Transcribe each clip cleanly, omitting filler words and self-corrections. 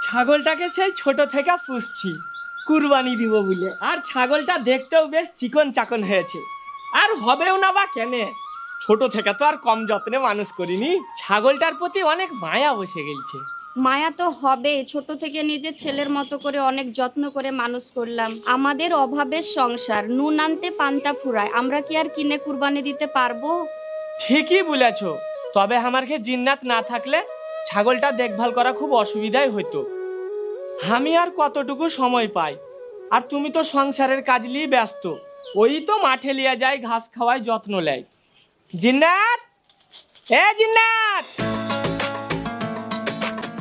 ছাগলটাকে সেই ছোট থেকে পুষছি কুরবানি দিব বলে। আর ছাগলটা দেখতেও বেশ চিকন চাকন হয়েছে, আর হবেও না বা কেনে। ছোট থেকে তো আর কম যত্নে মানুষ করিনি, ছাগলটার প্রতি অনেক মায়া বসে গেছে। মায়া তো হবে, ছোট থেকে নিজের ছেলের মতো করে অনেক যত্ন করে মানুষ করলাম। আমাদের অভাবের সংসার, নুন আনতে পান্তা ফুরায়, আমরা কি আর কিনে কুরবানি দিতে পারবো? ঠিকই বলেছ, তবে আমাকে জিন্নাত না থাকলে ছাগলটা দেখভাল করা খুব অসুবিধাই হইতো। আমি আর কতটুকু সময় পাই, আর তুমি তো সংসারের কাজ নিয়ে ব্যস্ত। ওই তো মাঠে লিয়ে যায়, ঘাস খাওয়ায়, যত্ন নেয়। জিন্নাত, এ জিন্নাত!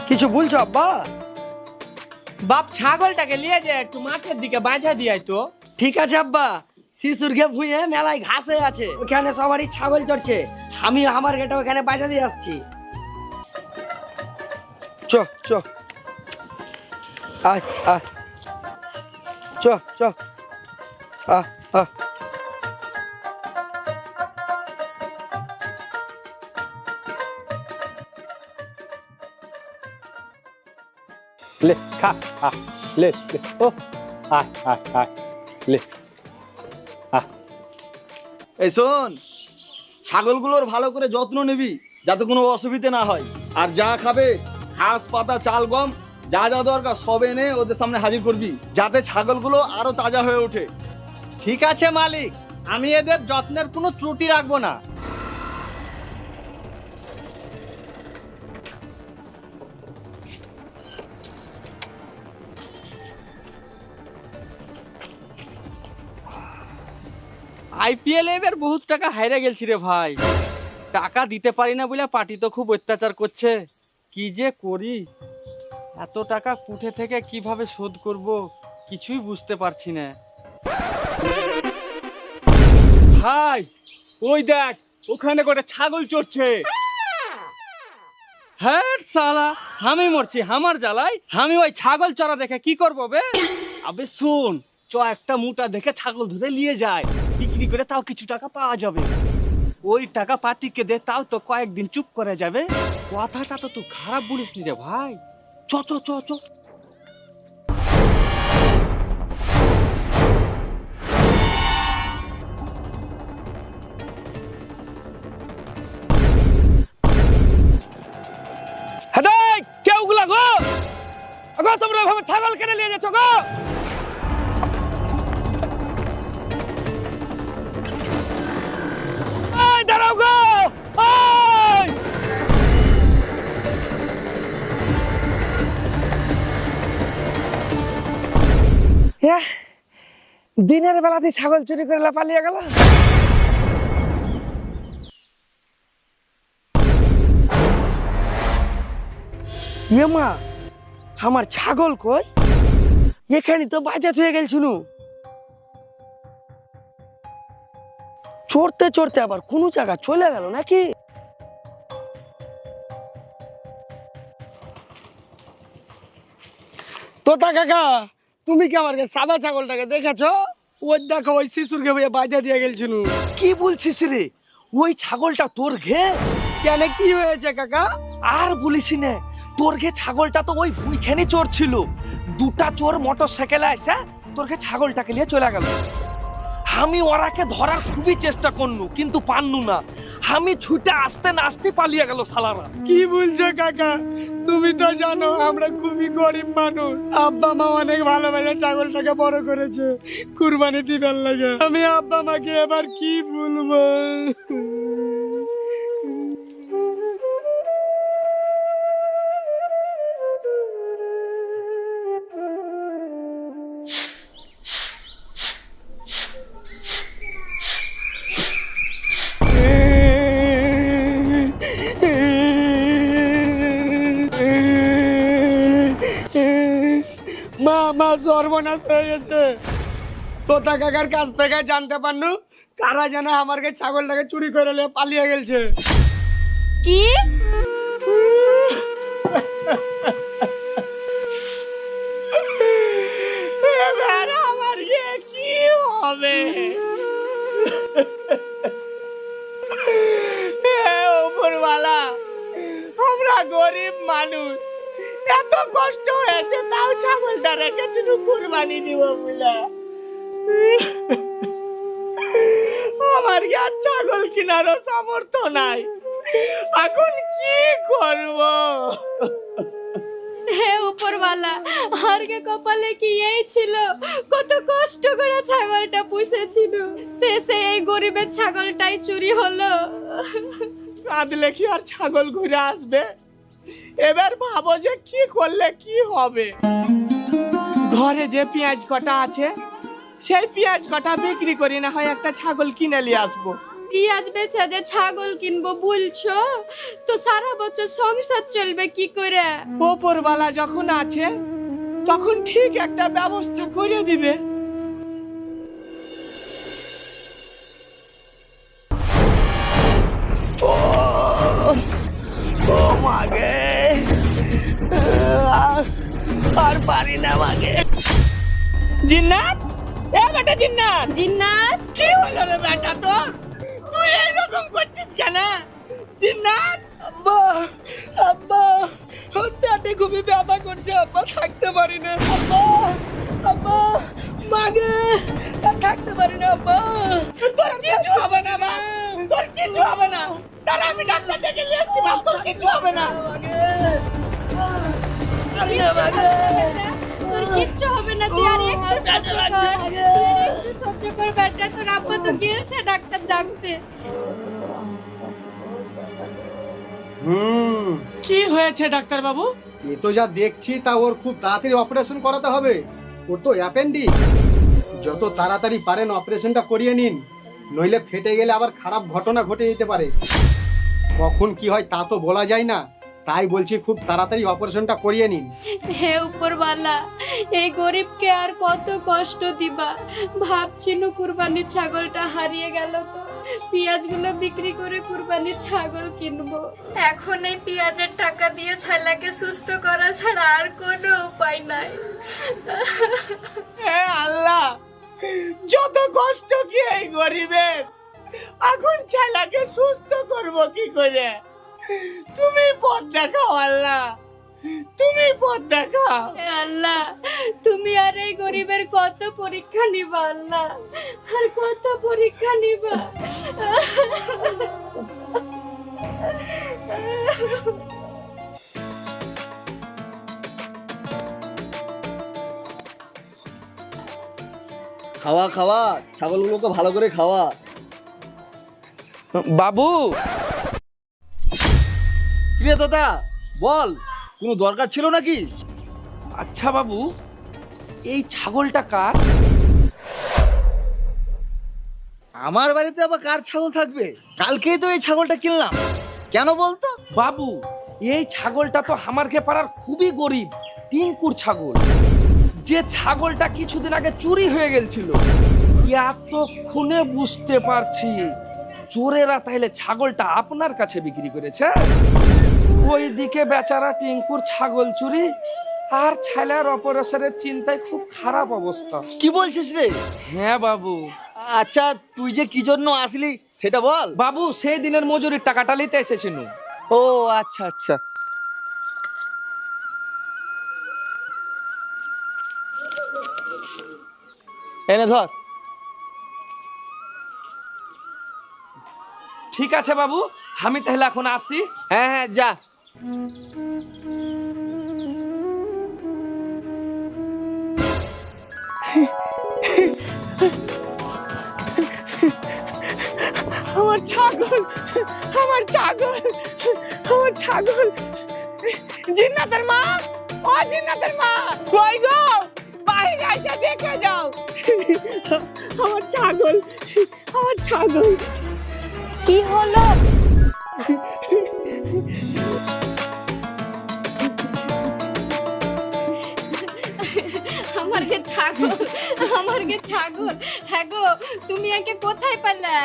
কিছু বলছো আব্বা? বাপ ছাগলটাকে নিয়ে যায় একটু মাঠের দিকে বাঁধা দিয়াই তো। ঠিক আছে আব্বা। শিশুরকে ভুঁয়ে মেলায় ঘাস হয়ে আছে, ওখানে সবারই ছাগল চড়ছে, আমি আমার গেটা ওখানে বাইরে দিয়ে আসছি। চ চ আয় আয়, চ চ আ আ। ले खा आ ले ले ओ आ आ आ ले आ। এই শোন, ছাগলগুলোর ভালো করে যত্ন নিবি যাতে কোনো অসুবিধা না হয়। আর যা খাবে ঘাস পাতা চাল গম যা যা দরকার সব এনে ওদের সামনে হাজির করবি, যাতে ছাগলগুলো আরো তাজা হয়ে ওঠে। ঠিক আছে মালিক, আমি এদের যত্নের কোনো ত্রুটি রাখবো না। আইপিএল এবার বহুত টাকা হাইরে গেলছি রে ভাই, টাকা দিতে পারি না বলে পার্টি তো খুব অত্যাচার করছে। কি যে করি, এত টাকা কুঠে থেকে কিভাবে শোধ করব কিছুই বুঝতে পারছি না। ভাই ওই দেখ, ওখানে করে ছাগল চড়ছে। হ্যাঁ শালা, আমি মরছি আমার জ্বালাই, আমি ওই ছাগল চড়া দেখে কি করবো বে? আবে শোন, চ একটা মোটা দেখে ছাগল ধরে নিয়ে যায়, বিক্রি করে তাও কিছু টাকা পাওয়া যাবে। ওই টাকা পার্টিকে দে, তাও তো কয়েকদিন চুপ করে যাবে। কথাটা তো তুই খারাপ বলিস নি রে ভাই। চ চ চ চ। হ্যাঁ, কেউ গুলা গো গো, তোমরা ভাবে ছাগল কেটে নিয়ে যাচ্ছ গো? এই দাঁড়াও গো, ওই! দিনের বেলাতে ছাগল চুরি করে পালিয়ে গেল। ইয়ে মা, আমার ছাগল কই? এখানে তো বাজার হয়ে গেছিল। চড়তে চড়তে আবার কোন জায়গা চলে গেল নাকি? তোতা কাকা, তুমি কি আমার সাদা ছাগলটাকে দেখেছো? ওই দেখো, ওই শিশুরকে বাজা দিয়ে গেছিল। কি বলছিস রে? ওই ছাগলটা তোর ঘে? কেন, কি হয়েছে কাকা? আর বলিস না, তোর ঘে ছাগলটা তো ওই ভুইখানে চোর ছিল। দুটা চোর মোটর সাইকেলে এসে তোর ঘে ছাগলটাকে নিয়ে চলে গেল। আমি ওরাকে ধরার খুবই চেষ্টা করনু, কিন্তু পান্নু না। আমি ছুটে আসতে না আসতে পালিয়ে গেল শালারা। কি বলছো কাকা? তুমি তো জানো আমরা খুবই গরিব মানুষ, আব্বা মা অনেক ভালোভাবে ছাগলটাকে বড় করেছে কুরবানি দিবার লাগে। আমি আব্বা মাকে এবার কি বলবো? মা সর্বনাশ হয়ে গেছে। তোতা কাকার কাছ থেকে জানতে পারনু কারা যেন আমার ছাগলটাকে চুরি করে নিয়ে পালিয়ে গেছে। কি? এবার আমার কি হবে? উপরওয়ালা, আমরা গরিব মানুষ, এত কষ্ট হয়েছে তাও ছাগলটা রেখে শুধু কুরবানি দিব বলে। আমার কি আর ছাগল কেনারও সামর্থ্য নাই, এখন কি করব? হে উপরওয়ালা, আর কে কপালে কি এই ছিল, কত কষ্ট করে ছাগলটা পুষেছিল, শেষে এই গরিবের ছাগলটাই চুরি হলো। কাঁদলে কি আর ছাগল ঘুরে আসবে? এবার ভাবো যে কি করলে কি হবে। ঘরে যে পেঁয়াজ কটা আছে সেই পেঁয়াজ কটা বিক্রি করি না হয় একটা ছাগল কিনে নিয়ে আসবো। পেঁয়াজ বেচা যে ছাগল কিনবো বলছো, তো সারা বছর সংসার চলবে কি করে? ওপরওয়ালা যখন আছে তখন ঠিক একটা ব্যবস্থা করে দিবে। ও মাগে, আর পারি না মাগে। জিন্নাত, এ বেটা জিন্নাত, জিন্নাত, কি হলো রে বেটা তোর? তুই এইরকম করছিস কেন? জিন্নাত, আব্বা, আব্বা, পেটে খুবই ব্যথা করছে আব্বা, থাকতে পারি না আব্বা, আব্বা, মাগে আর থাকতে পারি না আব্বা। তোর কিছু হবে না মা, তোর কিছু হবে না। তাহলে আমি ডাক্তার ডেকে নিয়ে আসছি মা, তোর কিছু হবে না। তোর কিচ্ছু হবে না, তুই আর একটু সহ্য কর, তুই আর একটু সহ্য কর বেটা। তোর আব্বা তো গিয়েছে ডাক্তার ডাকতে। কি হয়েছে ডাক্তার বাবু? এ তো যা দেখছি তা ওর খুব তাড়াতাড়ি অপারেশন করাতে হবে। ওর তো অ্যাপেন্ডিক্স, যত তাড়াতাড়ি পারেন অপারেশনটা করিয়ে নিন, নইলে ফেটে গেলে আবার খারাপ ঘটনা ঘটে যেতে পারে। কখন কি হয় তা তো বলা যায় না, তাই বলছি খুব তাড়াতাড়ি অপারেশনটা করিয়ে নিন। হে উপরওয়ালা, এই গরিবকে আর কত কষ্ট দিবা। ভাবছিল কুরবানির ছাগলটা হারিয়ে গেল, তো পেঁয়াজগুলো বিক্রি করে কুরবানির ছাগল কিনবো। এখন এই পেঁয়াজের টাকা দিয়ে ছেলেকে সুস্থ করা ছাড়া আর কোনো উপায় নাই। হে আল্লাহ, যত কষ্ট কি এই গরিবের, এখন ছেলেকে সুস্থ করব কি করে? তুমি পথ দেখাও আল্লাহ, তুমি পথ দেখাও। হে আল্লাহ, তুমি আর এই গরিবের কত পরীক্ষা নিবা আল্লাহ, আর কত পরীক্ষা নিবা। খাওয়া খাওয়া, ছাগলগুলোকে ভালো করে খাওয়া। বাবু, কিরে দাদা বল, কোনো দরকার ছিল নাকি? আচ্ছা বাবু, এই ছাগলটা কার? আমার বাড়িতে আবার কার ছাগল থাকবে? কালকেই তো এই ছাগলটা কিনলাম, কেন বলতো? বাবু, এই ছাগলটা তো আমার পাড়ার খুবই গরিব টিঙ্কুর ছাগল, যে ছাগলটা কিছুদিন আগে চুরি হয়ে গেছিল। এতক্ষণে বুঝতে পারছি চোরেরা তাইলে ছাগলটা আপনার কাছে বিক্রি করেছে। ওইদিকে বেচারা টিঙ্কুর ছাগল চুরি, আর ছেলের অপারেশনের চিন্তায় খুব খারাপ অবস্থা। কি বলছিস রে? হ্যাঁ বাবু। আচ্ছা তুই যে কি জন্য আসলি সেটা বল। বাবু, সেই দিনের মজুরির টাকাটা নিতে এসেছিল। ও আচ্ছা আচ্ছা, এনে ধর। ঠিক আছে বাবু, আমি তাহলে এখন আসি। হ্যাঁ হ্যাঁ যা। আমার ছাগল, আমার ছাগল, আমার ছাগল। জিন্নাতের মা, ও জিন্নাতের মা, কই গো? বাইরে এসে দেখে যাও। আমার ছাগল, আমার ছাগল। কি হলো? আমার কে ছাগল, আমার কে ছাগল। হ্যাঁ গো, তুমি একে কোথায় পেলে?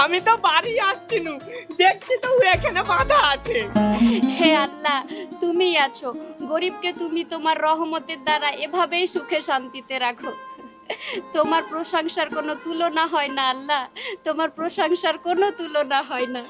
আমি তো বাড়ি আসছিনু, দেখছি তো ও এখানে বাঁধা আছে। হে আল্লাহ, তুমি আছো, গরিবকে তুমি তোমার রহমতের দ্বারা এভাবেই সুখে শান্তিতে রাখো। তোমার প্রশংসার কোনো তুলনা হয় না আল্লাহ, তোমার প্রশংসার কোনো তুলনা হয় না।